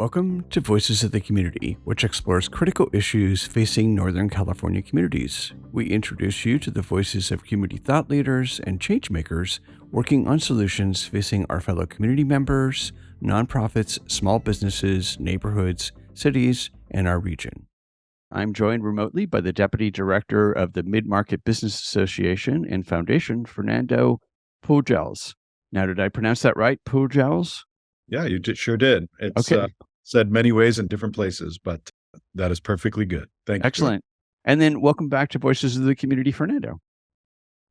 Welcome to Voices of the Community, which explores critical issues facing Northern California communities. We introduce you to the voices of community thought leaders and changemakers working on solutions facing our fellow community members, nonprofits, small businesses, neighborhoods, cities, and our region. I'm joined remotely by the Deputy Director of the Mid-Market Business Association and Foundation, Fernando Pujals. Now, did I pronounce that right, Pujals? Yeah, you sure did. It's Okay. said many ways in different places, but that is perfectly good. Thank you. Excellent. And then welcome back to Voices of the Community, Fernando.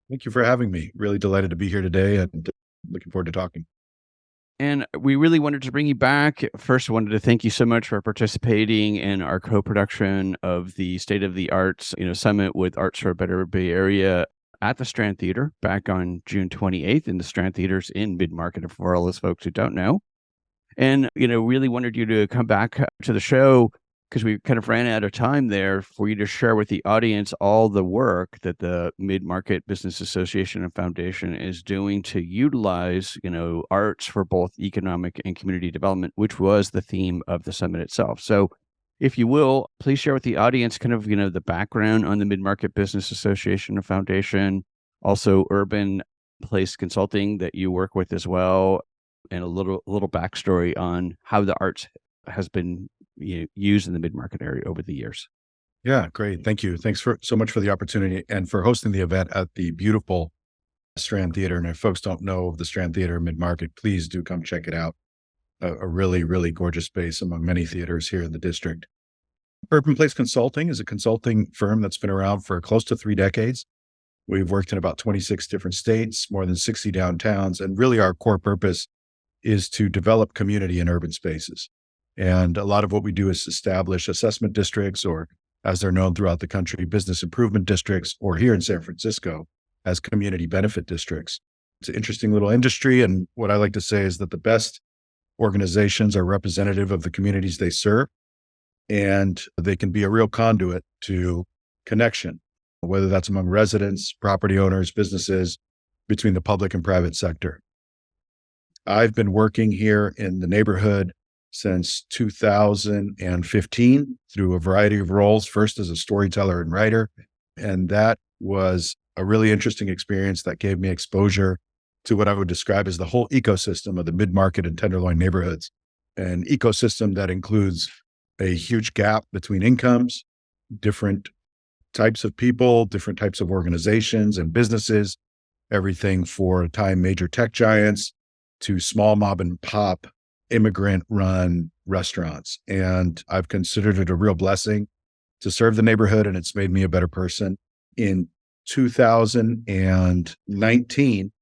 Thank you for having me. Really delighted to be here today and looking forward to talking. And we really wanted to bring you back. First, I wanted to thank you so much for participating in our co-production of the State of the Arts, Summit with Arts for a Better Bay Area at the Strand Theatre back on June 28th in the Strand Theatre's in Mid-Market, for all those folks who don't know. And, really wanted you to come back to the show because we kind of ran out of time there for you to share with the audience all the work that the Mid-Market Business Association and Foundation is doing to utilize, arts for both economic and community development, which was the theme of the summit itself. So if you will, please share with the audience kind of, the background on the Mid-Market Business Association and Foundation, also Urban Place Consulting that you work with as well, and a little backstory on how the arts has been used in the mid-market area over the years. Yeah, great. Thank you. Thanks so much for the opportunity and for hosting the event at the beautiful Strand Theatre. And if folks don't know the Strand Theatre Mid-Market, please do come check it out. A really, really gorgeous space among many theaters here in the district. Urban Place Consulting is a consulting firm that's been around for close to 3 decades. We've worked in about 26 different states, more than 60 downtowns, and really our core purpose is to develop community in urban spaces. And a lot of what we do is establish assessment districts, or as they're known throughout the country, business improvement districts, or here in San Francisco as community benefit districts. It's an interesting little industry. And what I like to say is that the best organizations are representative of the communities they serve, and they can be a real conduit to connection, whether that's among residents, property owners, businesses, between the public and private sector. I've been working here in the neighborhood since 2015 through a variety of roles, first as a storyteller and writer. And that was a really interesting experience that gave me exposure to what I would describe as the whole ecosystem of the mid-market and tenderloin neighborhoods, an ecosystem that includes a huge gap between incomes, different types of people, different types of organizations and businesses, everything for a time major tech giants to small mom and pop immigrant run restaurants. And I've considered it a real blessing to serve the neighborhood, and it's made me a better person. In 2019,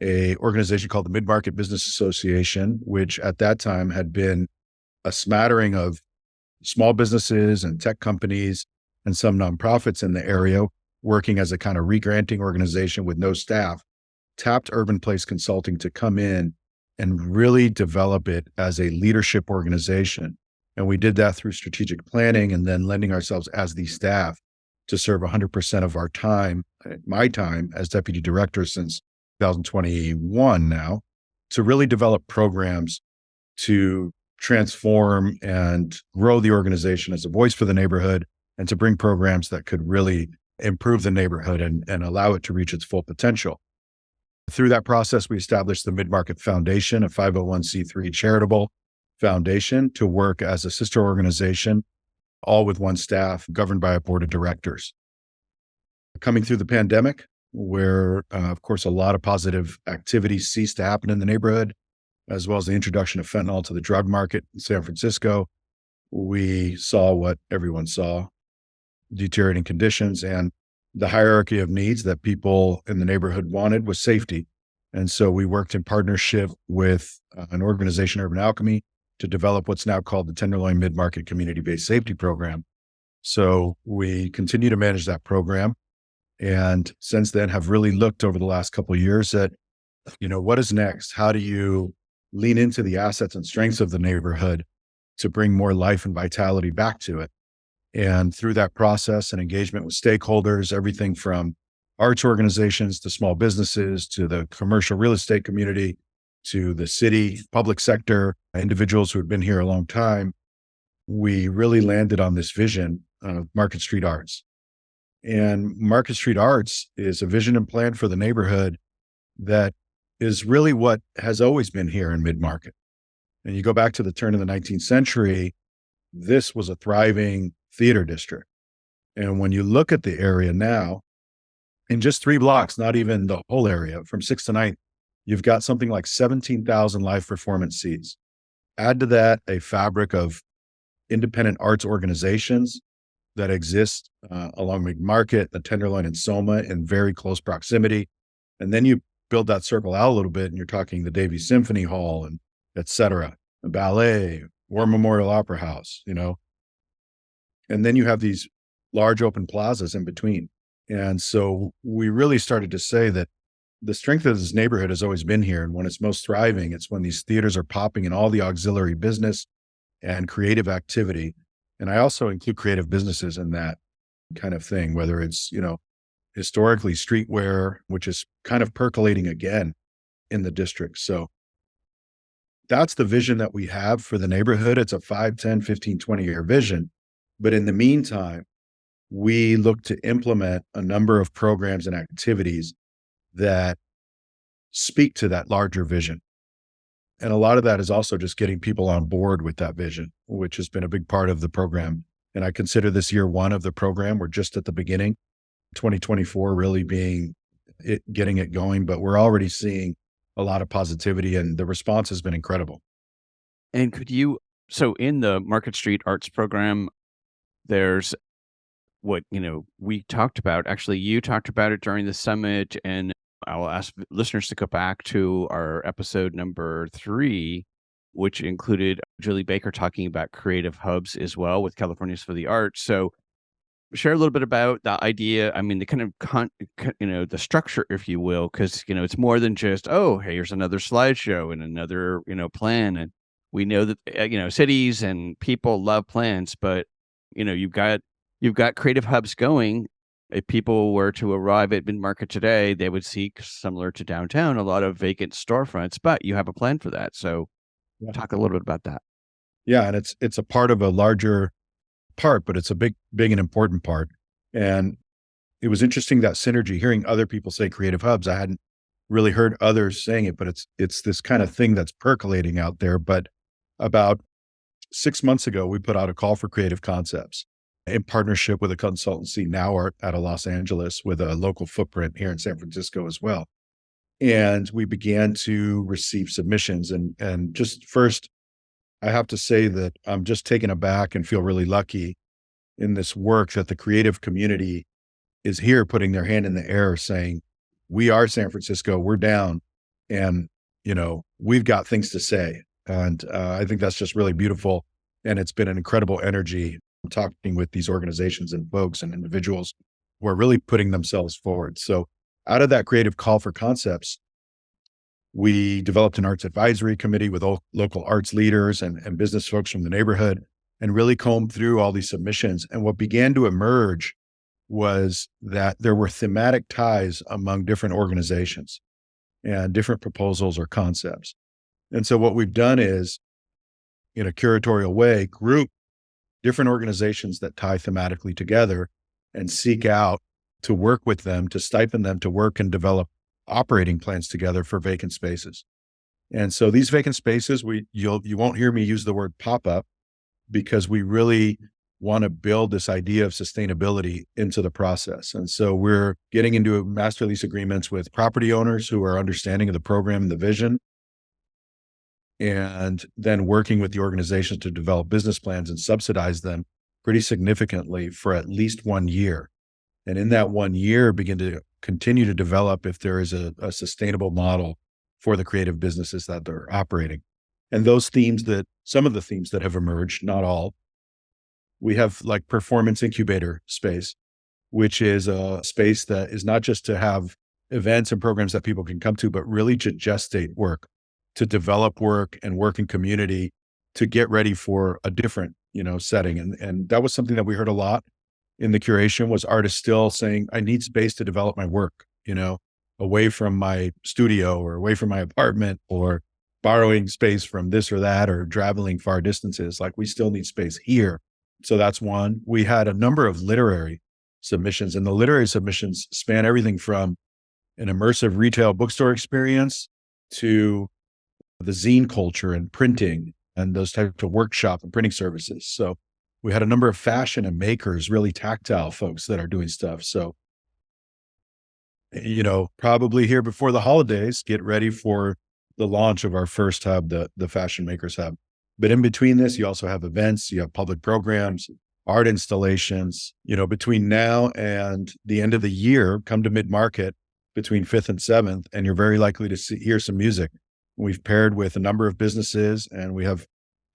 an organization called the Mid-Market Business Association, which at that time had been a smattering of small businesses and tech companies and some nonprofits in the area, working as a kind of re-granting organization with no staff, tapped Urban Place Consulting to come in and really develop it as a leadership organization. And we did that through strategic planning and then lending ourselves as the staff to serve 100% of our time, my time as deputy director since 2021 now, to really develop programs to transform and grow the organization as a voice for the neighborhood and to bring programs that could really improve the neighborhood and allow it to reach its full potential. Through that process, we established the Mid-Market Foundation, a 501c3 charitable foundation, to work as a sister organization, all with one staff, governed by a board of directors. Coming through the pandemic, where, of course, a lot of positive activity ceased to happen in the neighborhood, as well as the introduction of fentanyl to the drug market in San Francisco, we saw what everyone saw, deteriorating conditions, and the hierarchy of needs that people in the neighborhood wanted was safety. And so we worked in partnership with an organization, Urban Alchemy, to develop what's now called the Tenderloin Mid-Market Community-Based Safety Program. So we continue to manage that program. And since then have really looked over the last couple of years at, what is next? How do you lean into the assets and strengths of the neighborhood to bring more life and vitality back to it? And through that process and engagement with stakeholders, everything from arts organizations to small businesses to the commercial real estate community, to the city, public sector, individuals who had been here a long time, we really landed on this vision of Market Street Arts. And Market Street Arts is a vision and plan for the neighborhood that is really what has always been here in Mid-Market. And you go back to the turn of the 19th century, this was a thriving theater district. And when you look at the area now, in just 3 blocks, not even the whole area, from 6th to 9th, you've got something like 17,000 live performance seats. Add to that a fabric of independent arts organizations that exist along Mid-Market, the Tenderloin and Soma in very close proximity. And then you build that circle out a little bit and you're talking the Davies Symphony Hall and et cetera, the ballet, War Memorial Opera House, and then you have these large open plazas in between. And so we really started to say that the strength of this neighborhood has always been here. And when it's most thriving, it's when these theaters are popping in all the auxiliary business and creative activity. And I also include creative businesses in that kind of thing, whether it's, historically streetwear, which is kind of percolating again in the district. So that's the vision that we have for the neighborhood. It's a 5, 10, 15, 20-year vision. But in the meantime, we look to implement a number of programs and activities that speak to that larger vision. And a lot of that is also just getting people on board with that vision, which has been a big part of the program. And I consider this year 1 of the program. We're just at the beginning, 2024 really being it, getting it going, but we're already seeing a lot of positivity and the response has been incredible. And so in the Market Street Arts program, there's what, we talked about, actually, you talked about it during the summit, and I'll ask listeners to go back to our episode number 3, which included Julie Baker talking about creative hubs as well with Californians for the Arts. So share a little bit about the idea. I mean, the kind of, the structure, if you will, because, it's more than just, oh, hey, here's another slideshow and another, plan. And we know that, cities and people love plans, but, you've got creative hubs going. If people were to arrive at Mid-Market today, they would see, similar to downtown, a lot of vacant storefronts, but you have a plan for that. So talk a little bit about that. Yeah. And it's a part of a larger part, but it's a big and important part. And it was interesting, that synergy, hearing other people say creative hubs. I hadn't really heard others saying it, but it's this kind of thing that's percolating out there. But about 6 months ago, we put out a call for creative concepts in partnership with a consultancy, Now Art, out of Los Angeles, with a local footprint here in San Francisco as well. And we began to receive submissions. And just first, I have to say that I'm just taken aback and feel really lucky in this work that the creative community is here putting their hand in the air saying, we are San Francisco, we're down, and, we've got things to say. And I think that's just really beautiful. And it's been an incredible energy talking with these organizations and folks and individuals who are really putting themselves forward. So out of that creative call for concepts, we developed an arts advisory committee with local arts leaders and business folks from the neighborhood and really combed through all these submissions. And what began to emerge was that there were thematic ties among different organizations and different proposals or concepts. And so what we've done is, in a curatorial way, group different organizations that tie thematically together and seek out to work with them, to stipend them to work and develop operating plans together for vacant spaces. And so these vacant spaces, you won't hear me use the word pop-up, because we really want to build this idea of sustainability into the process. And so we're getting into master lease agreements with property owners who are understanding of the program and the vision, and then working with the organizations to develop business plans and subsidize them pretty significantly for at least 1 year. And in that 1 year, begin to continue to develop if there is a sustainable model for the creative businesses that they're operating. And some of the themes that have emerged, not all, we have like performance incubator space, which is a space that is not just to have events and programs that people can come to, but really to gestate work, to develop work and work in community, to get ready for a different, setting. And that was something that we heard a lot in the curation, was artists still saying, I need space to develop my work, away from my studio or away from my apartment or borrowing space from this or that or traveling far distances. Like we still need space here. So that's one. We had a number of literary submissions, and the literary submissions span everything from an immersive retail bookstore experience to the zine culture and printing and those types of workshop and printing services. So we had a number of fashion and makers, really tactile folks that are doing stuff. So, probably here before the holidays, get ready for the launch of our first hub, the Fashion Makers Hub. But in between this, you also have events, you have public programs, art installations. Between now and the end of the year, come to Mid-Market between 5th and 7th, and you're very likely to hear some music. We've paired with a number of businesses, and we have,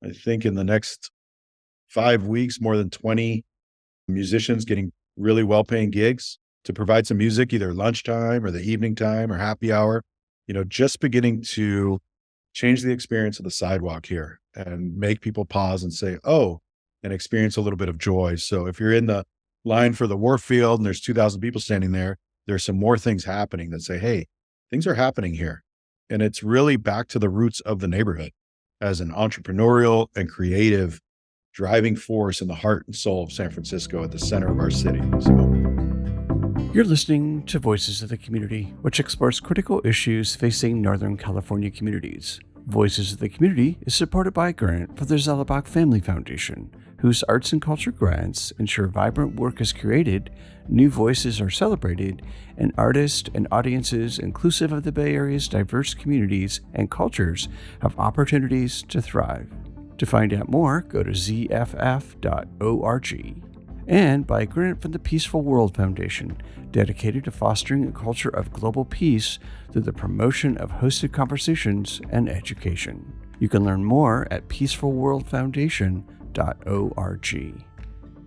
I think in the next 5 weeks, more than 20 musicians getting really well-paying gigs to provide some music, either lunchtime or the evening time or happy hour, just beginning to change the experience of the sidewalk here and make people pause and say, oh, and experience a little bit of joy. So if you're in the line for the Warfield and there's 2,000 people standing there, there's some more things happening that say, hey, things are happening here. And it's really back to the roots of the neighborhood as an entrepreneurial and creative driving force in the heart and soul of San Francisco at the center of our city. You're listening to Voices of the Community, which explores critical issues facing Northern California communities. Voices of the Community is supported by a grant from the Zellerbach Family Foundation, whose arts and culture grants ensure vibrant work is created, new voices are celebrated, and artists and audiences inclusive of the Bay Area's diverse communities and cultures have opportunities to thrive. To find out more, go to zff.org. And by a grant from the Peaceful World Foundation, dedicated to fostering a culture of global peace through the promotion of hosted conversations and education. You can learn more at peacefulworldfoundation.org.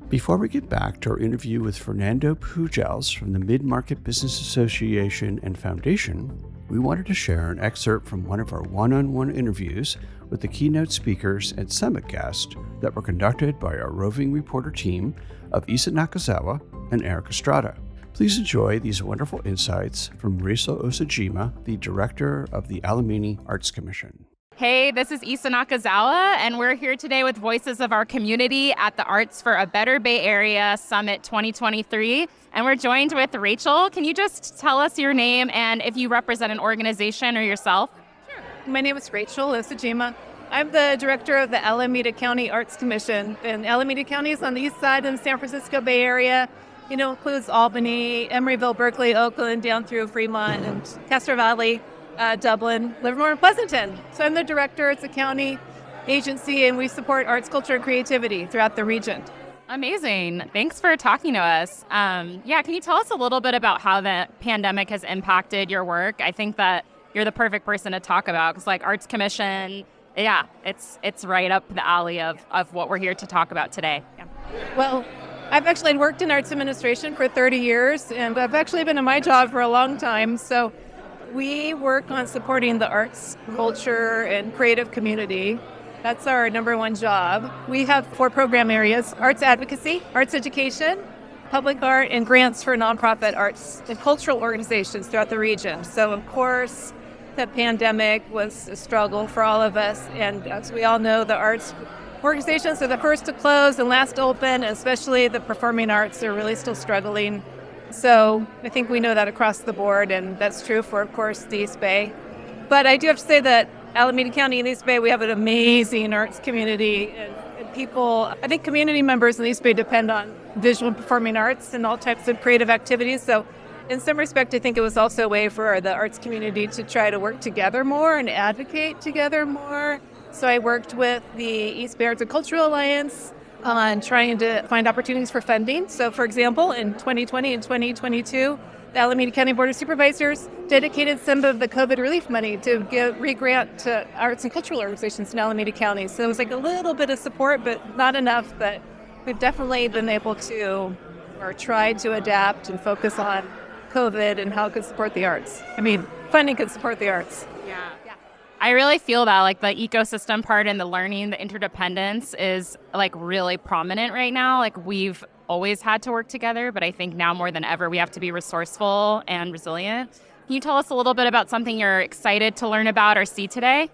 Before we get back to our interview with Fernando Pujals from the Mid-Market Business Association and Foundation, we wanted to share an excerpt from one of our one-on-one interviews with the keynote speakers and summit guests that were conducted by our roving reporter team of Isa Nakazawa and Eric Estrada. Please enjoy these wonderful insights from Rachel Osajima, the director of the Alameda Arts Commission. Hey, this is Isa Nakazawa, and we're here today with voices of our community at the Arts for a Better Bay Area Summit 2023. And we're joined with Rachel. Can you just tell us your name and if you represent an organization or yourself? Sure. My name is Rachel Osajima. I'm the director of the Alameda County Arts Commission. And Alameda County is on the east side in the San Francisco Bay Area. Includes Albany, Emeryville, Berkeley, Oakland, down through Fremont and Castro Valley, Dublin, Livermore, and Pleasanton. So I'm the director. It's a county agency, and we support arts, culture, and creativity throughout the region. Amazing. Thanks for talking to us. Can you tell us a little bit about how the pandemic has impacted your work? I think that you're the perfect person to talk about because Arts Commission, it's right up the alley of what we're here to talk about today. Yeah. Well, I've actually worked in arts administration for 30 years, and I've actually been in my job for a long time. So we work on supporting the arts, culture, and creative community. That's our number one job. We have 4 program areas: arts advocacy, arts education, public art, and grants for nonprofit arts and cultural organizations throughout the region. So, of course, the pandemic was a struggle for all of us. And as we all know, the arts organizations are the first to close and last to open, especially the performing arts are really still struggling. So I think we know that across the board, and that's true for, of course, the East Bay. But I do have to say that Alameda County and East Bay, we have an amazing arts community, and people, I think community members in the East Bay depend on visual and performing arts and all types of creative activities. So in some respect, I think it was also a way for the arts community to try to work together more and advocate together more. So I worked with the East Bay Arts and Cultural Alliance on trying to find opportunities for funding. So for example, in 2020 and 2022, the Alameda County Board of Supervisors dedicated some of the COVID relief money to give re-grant to arts and cultural organizations in Alameda County. So it was a little bit of support, but not enough. But we've definitely been able to, or tried to adapt and focus on COVID and how it could support the arts. Funding could support the arts. Yeah. I really feel that the ecosystem part and the learning, the interdependence is really prominent right now. We've always had to work together, but I think now more than ever, we have to be resourceful and resilient. Can you tell us a little bit about something you're excited to learn about or see today?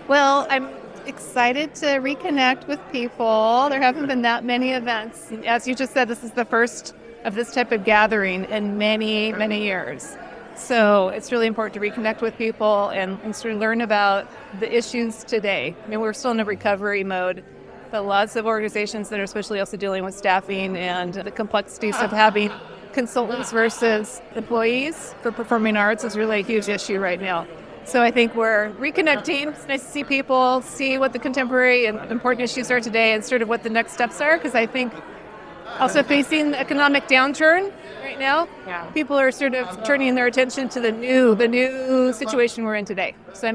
Well, I'm excited to reconnect with people. There haven't been that many events. As you just said, this is the first of this type of gathering in many, many years. So it's really important to reconnect with people and sort of learn about the issues today. I mean, we're still in a recovery mode, but lots of organizations that are especially also dealing with staffing and the complexities of having consultants versus employees for performing arts is really a huge issue right now. So I think we're reconnecting. It's nice to see people, see what the contemporary and important issues are today and sort of what the next steps are, because I think also facing the economic downturn right now, people are sort of turning their attention to the new situation we're in today. So I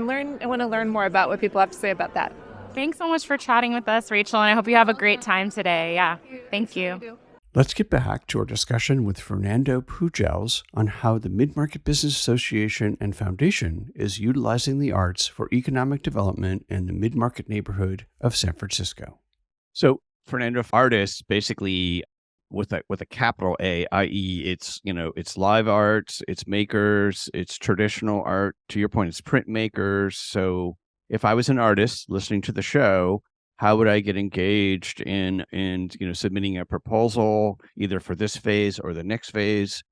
want to learn more about what people have to say about that. Thanks so much for chatting with us, Rachel, and I hope you have a great time today. Yeah, thank you. Let's get back to our discussion with Fernando Pujals on how the Mid-Market Business Association and Foundation is utilizing the arts for economic development in the mid-market neighborhood of San Francisco. So, Fernando, artists basically with a capital A, i.e., it's live arts, it's makers, it's traditional art. To your point, it's printmakers. So, if I was an artist listening to the show, how would I get engaged in submitting a proposal either for this phase or the next phase?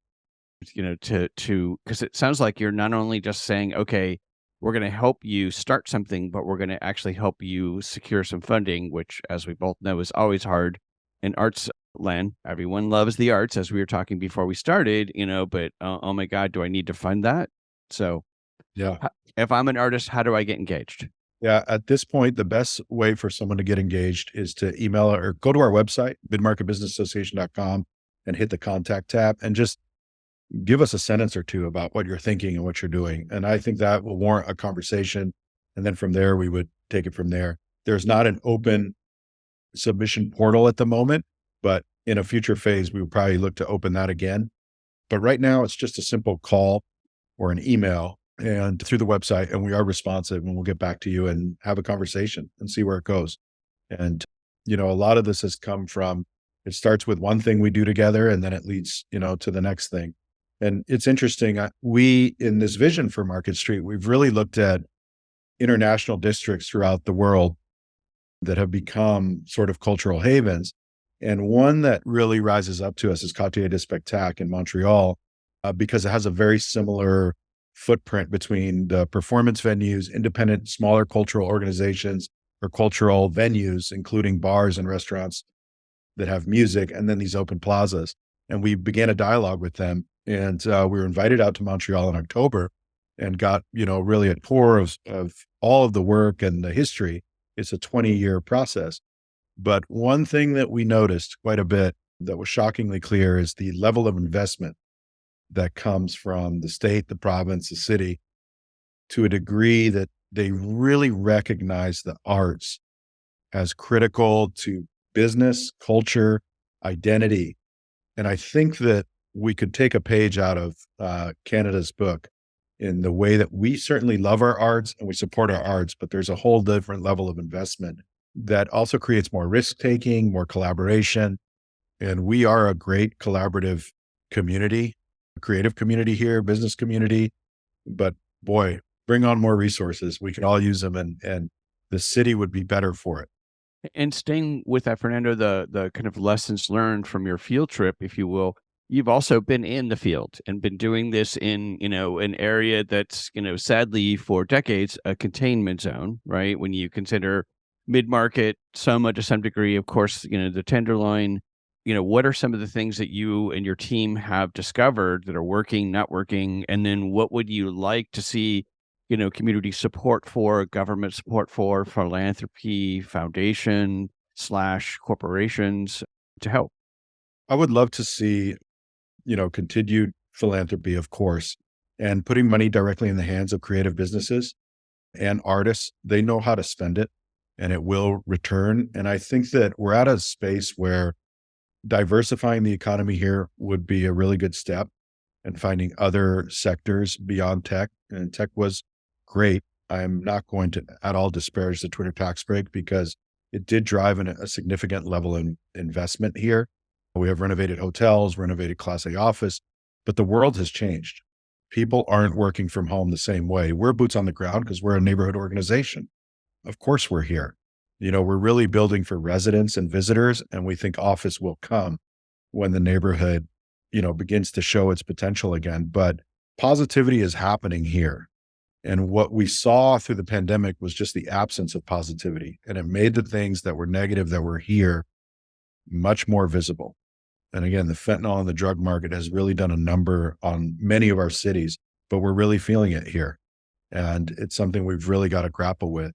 Because it sounds like you're not only just saying, okay, we're going to help you start something, but we're going to actually help you secure some funding, which, as we both know, is always hard in arts land. Everyone loves the arts, as we were talking before we started, but oh my God, do I need to fund that? So Yeah. if I'm an artist, how do I get engaged? Yeah, at this point, the best way for someone to get engaged is to email or go to our website, midmarketbusinessassociation.com, and hit the contact tab and just give us a sentence or two about what you're thinking and what you're doing. And I think that will warrant a conversation. And then from there, we would take it from there. There's not an open submission portal at the moment, but in a future phase, we would probably look to open that again. But right now, it's just a simple call or an email and through the website, and we are responsive, and we'll get back to you and have a conversation and see where it goes. And, a lot of this has come from, it starts with one thing we do together, and then it leads, to the next thing. And it's interesting. We, in this vision for Market Street, we've really looked at international districts throughout the world that have become sort of cultural havens. And one that really rises up to us is Quartier des Spectacles in Montreal, because it has a very similar footprint between the performance venues, independent, smaller cultural organizations or cultural venues, including bars and restaurants that have music, and then these open plazas. And we began a dialogue with them. And we were invited out to Montreal in October and got, really a tour of all of the work and the history. It's a 20-year process. But one thing that we noticed quite a bit that was shockingly clear is the level of investment that comes from the state, the province, the city, to a degree that they really recognize the arts as critical to business, culture, identity. And I think that we could take a page out of Canada's book in the way that we certainly love our arts and we support our arts, but there's a whole different level of investment that also creates more risk-taking, more collaboration. And we are a great collaborative community, a creative community here, business community. But boy, bring on more resources. We could all use them, and the city would be better for it. And staying with that, Fernando, the kind of lessons learned from your field trip, if you will, you've also been in the field and been doing this in, an area that's, sadly for decades, a containment zone, right? When you consider mid-market, to some degree, of course, the Tenderloin, what are some of the things that you and your team have discovered that are working, not working? And then what would you like to see, community support for, government support for, philanthropy, foundation / corporations to help? I would love to see, continued philanthropy, of course, and putting money directly in the hands of creative businesses and artists. They know how to spend it and it will return. And I think that we're at a space where diversifying the economy here would be a really good step, and finding other sectors beyond tech. And tech was great. I'm not going to at all disparage the Twitter tax break because it did drive a significant level of investment here. We have renovated hotels, renovated Class A office, but the world has changed. People aren't working from home the same way. We're boots on the ground because we're a neighborhood organization. Of course we're here. We're really building for residents and visitors, and we think office will come when the neighborhood, begins to show its potential again. But positivity is happening here. And what we saw through the pandemic was just the absence of positivity. And it made the things that were negative that were here much more visible. And again, the fentanyl and the drug market has really done a number on many of our cities, but we're really feeling it here. And it's something we've really got to grapple with.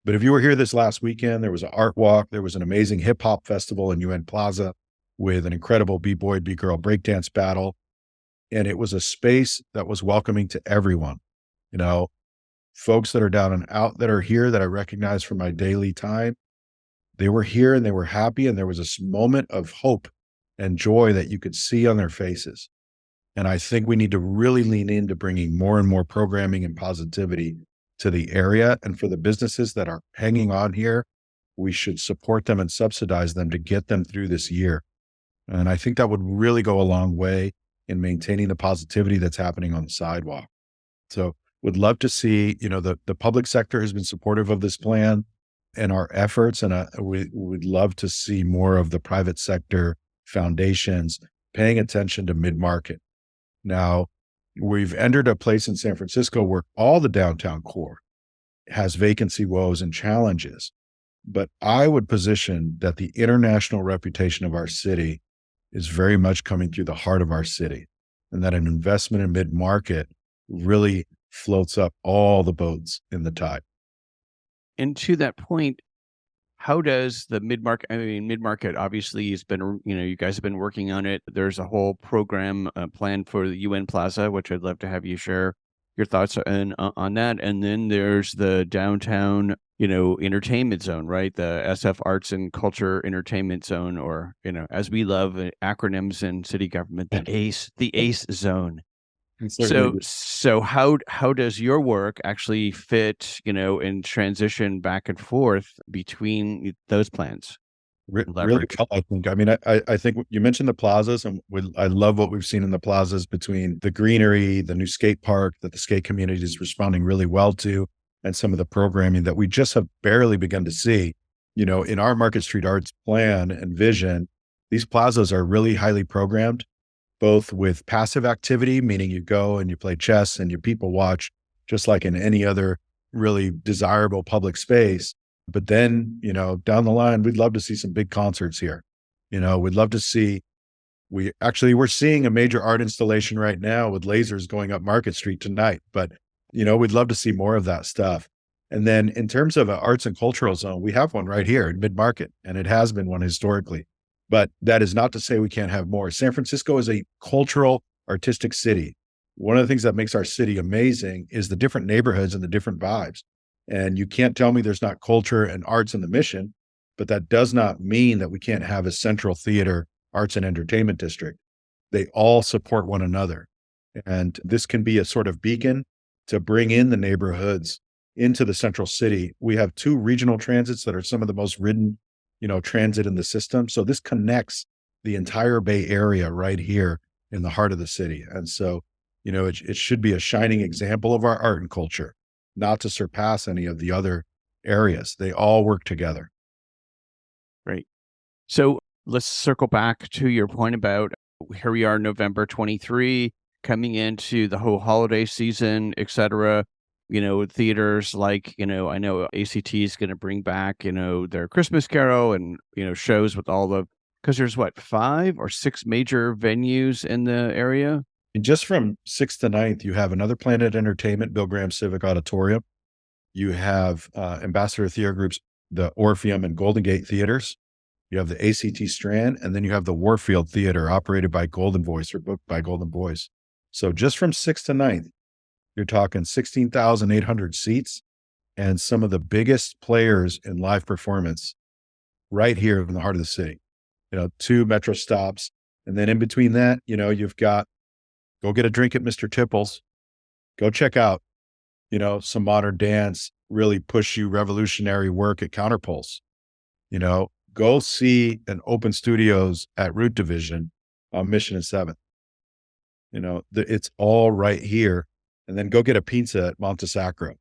But if you were here this last weekend, there was an art walk, there was an amazing hip hop festival in UN Plaza with an incredible B-boy, B-girl breakdance battle. And it was a space that was welcoming to everyone. Folks that are down and out that are here that I recognize from my daily time, they were here and they were happy. And there was this moment of hope and joy that you could see on their faces. And I think we need to really lean into bringing more and more programming and positivity to the area. And for the businesses that are hanging on here, we should support them and subsidize them to get them through this year. And I think that would really go a long way in maintaining the positivity that's happening on the sidewalk. So would love to see, the public sector has been supportive of this plan and our efforts. And we would love to see more of the private sector foundations paying attention to mid-market. Now, we've entered a place in San Francisco where all the downtown core has vacancy woes and challenges. But I would position that the international reputation of our city is very much coming through the heart of our city, and that an investment in mid-market really floats up all the boats in the tide. And to that point, how does the mid-market, mid-market obviously has been, you guys have been working on it. There's a whole program planned for the UN Plaza, which I'd love to have you share your thoughts on that. And then there's the downtown, entertainment zone, right? The SF Arts and Culture Entertainment Zone, or, as we love acronyms in city government, the ACE zone. So how does your work actually fit, and transition back and forth between those plans? Really well, I think. I think you mentioned the plazas, and I love what we've seen in the plazas between the greenery, the new skate park that the skate community is responding really well to, and some of the programming that we just have barely begun to see. In our Market Street Arts plan and vision, these plazas are really highly programmed, both with passive activity, meaning you go and you play chess and your people watch, just like in any other really desirable public space. But then, down the line, we'd love to see some big concerts here. We'd love to see, we're seeing a major art installation right now with lasers going up Market Street tonight. But, we'd love to see more of that stuff. And then in terms of an arts and cultural zone, we have one right here in Mid-Market, and it has been one historically. But that is not to say we can't have more. San Francisco is a cultural, artistic city. One of the things that makes our city amazing is the different neighborhoods and the different vibes. And you can't tell me there's not culture and arts in the Mission, but that does not mean that we can't have a central theater, arts and entertainment district. They all support one another. And this can be a sort of beacon to bring in the neighborhoods into the central city. We have 2 regional transits that are some of the most ridden transit in the system. So this connects the entire Bay Area right here in the heart of the city. And so, it should be a shining example of our art and culture, not to surpass any of the other areas. They all work together. Great. So let's circle back to your point about here we are, November 23, coming into the whole holiday season, et cetera. Theaters like, I know ACT is going to bring back, their Christmas Carol and, shows with all the, because there's 5 or 6 major venues in the area. And just from 6th to 9th, you have Another Planet Entertainment, Bill Graham Civic Auditorium. You have Ambassador Theater Group's, the Orpheum and Golden Gate Theaters. You have the ACT Strand, and then you have the Warfield Theater operated by Golden Voice or booked by Golden Voice. So just from 6th to 9th, you're talking 16,800 seats and some of the biggest players in live performance right here in the heart of the city. 2 metro stops. And then in between that, you've got, go get a drink at Mr. Tipples. Go check out, some modern dance, really push you revolutionary work at Counterpulse. Go see an open studios at Root Division on Mission and 7th. It's all right here. And then go get a pizza at Monte Sacro.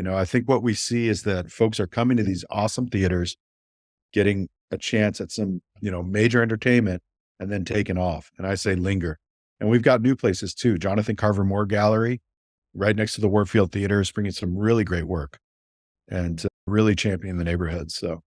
I think what we see is that folks are coming to these awesome theaters, getting a chance at some, major entertainment, and then taking off. And I say linger. And we've got new places too. Jonathan Carver Moore Gallery, right next to the Warfield Theater, is bringing some really great work and really championing the neighborhood. So.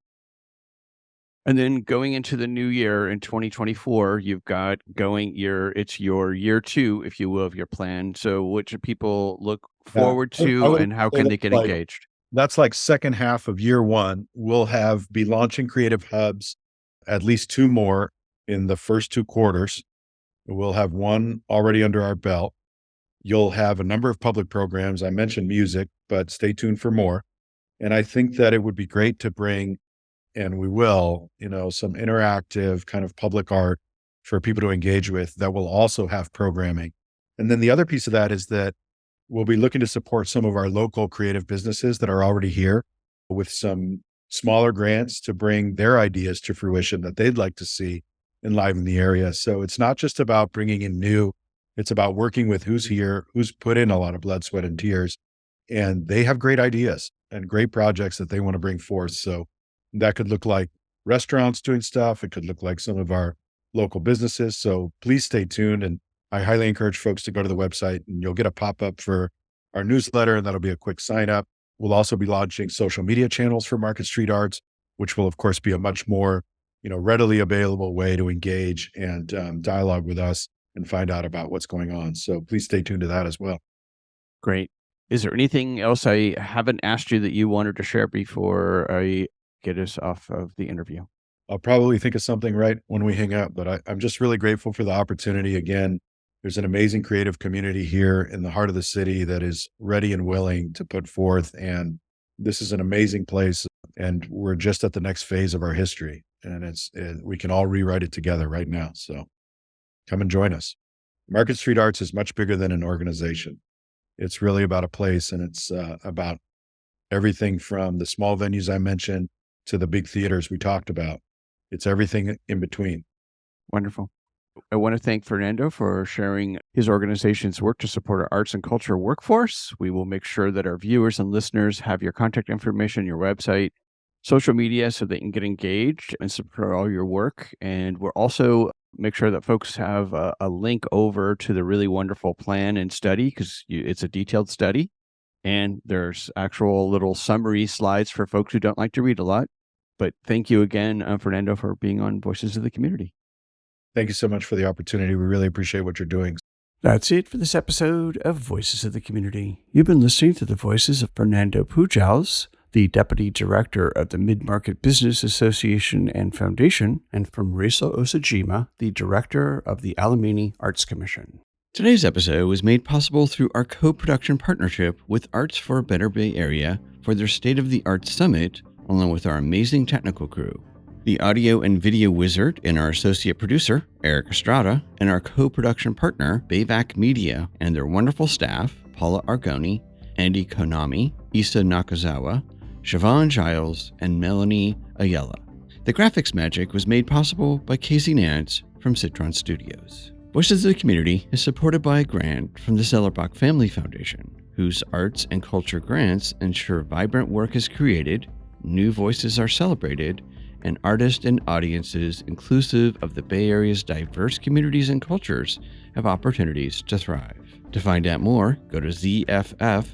And then going into the new year in 2024, you've got it's your year 2, if you will, of your plan. So what should people look forward to and how can they get engaged? That's like second half of year 1. We'll be launching creative hubs, at least 2 more in the first 2 quarters. We'll have 1 already under our belt. You'll have a number of public programs. I mentioned music, but stay tuned for more. And I think that it would be great to bring, and we will, some interactive kind of public art for people to engage with that will also have programming. And then the other piece of that is that we'll be looking to support some of our local creative businesses that are already here with some smaller grants to bring their ideas to fruition that they'd like to see enliven the area. So it's not just about bringing in new, it's about working with who's here, who's put in a lot of blood, sweat, and tears. And they have great ideas and great projects that they want to bring forth. So that could look like restaurants doing stuff. It could look like some of our local businesses. So please stay tuned. And I highly encourage folks to go to the website and you'll get a pop-up for our newsletter, and that'll be a quick sign up. We'll also be launching social media channels for Market Street Arts, which will of course be a much more, readily available way to engage and dialogue with us and find out about what's going on. So please stay tuned to that as well. Great. Is there anything else I haven't asked you that you wanted to share before I get us off of the interview? I'll probably think of something right when we hang up, but I'm just really grateful for the opportunity. Again, there's an amazing creative community here in the heart of the city that is ready and willing to put forth. And this is an amazing place. And we're just at the next phase of our history. And we can all rewrite it together right now. So come and join us. Market Street Arts is much bigger than an organization. It's really about a place, and it's about everything from the small venues I mentioned to the big theaters we talked about. It's everything in between. Wonderful. I want to thank Fernando for sharing his organization's work to support our arts and culture workforce. We will make sure that our viewers and listeners have your contact information, your website, social media, so they can get engaged and support all your work. And we'll also make sure that folks have a link over to the really wonderful plan and study, because it's a detailed study. And there's actual little summary slides for folks who don't like to read a lot. But thank you again, Fernando, for being on Voices of the Community. Thank you so much for the opportunity. We really appreciate what you're doing. That's it for this episode of Voices of the Community. You've been listening to the voices of Fernando Pujals, the Deputy Director of the Mid-Market Business Association and Foundation, and from Rachel Osajima, the Director of the Alameda Arts Commission. Today's episode was made possible through our co-production partnership with Arts for a Better Bay Area for their State of the Arts Summit, along with our amazing technical crew. The audio and video wizard and our associate producer, Eric Estrada, and our co-production partner, BAVC Media, and their wonderful staff, Paula Argoni, Andy Konami, Issa Nakazawa, Siobhan Giles, and Melanie Ayala. The graphics magic was made possible by Casey Nance from Citron Studios. Voices of the Community is supported by a grant from the Zellerbach Family Foundation, whose arts and culture grants ensure vibrant work is created, new voices are celebrated, and artists and audiences inclusive of the Bay Area's diverse communities and cultures have opportunities to thrive. To find out more, go to zff.org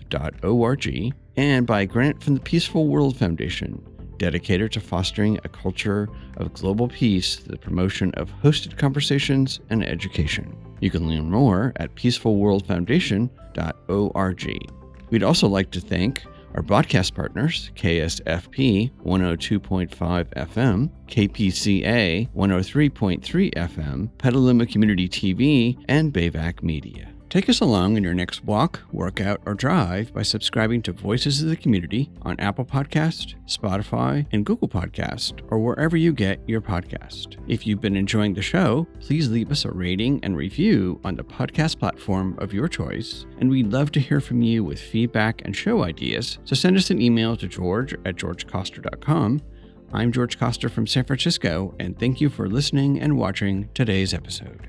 and buy a grant from the Peaceful World Foundation, dedicated to fostering a culture of global peace through the promotion of hosted conversations and education. You can learn more at peacefulworldfoundation.org. We'd also like to thank our broadcast partners, KSFP 102.5 FM, KPCA 103.3 FM, Petaluma Community TV, and BAVC Media. Take us along in your next walk, workout, or drive by subscribing to Voices of the Community on Apple Podcast, Spotify, and Google Podcast, or wherever you get your podcast. If you've been enjoying the show, please leave us a rating and review on the podcast platform of your choice, and we'd love to hear from you with feedback and show ideas, so send us an email to george@georgecoster.com. I'm George Coster from San Francisco, and thank you for listening and watching today's episode.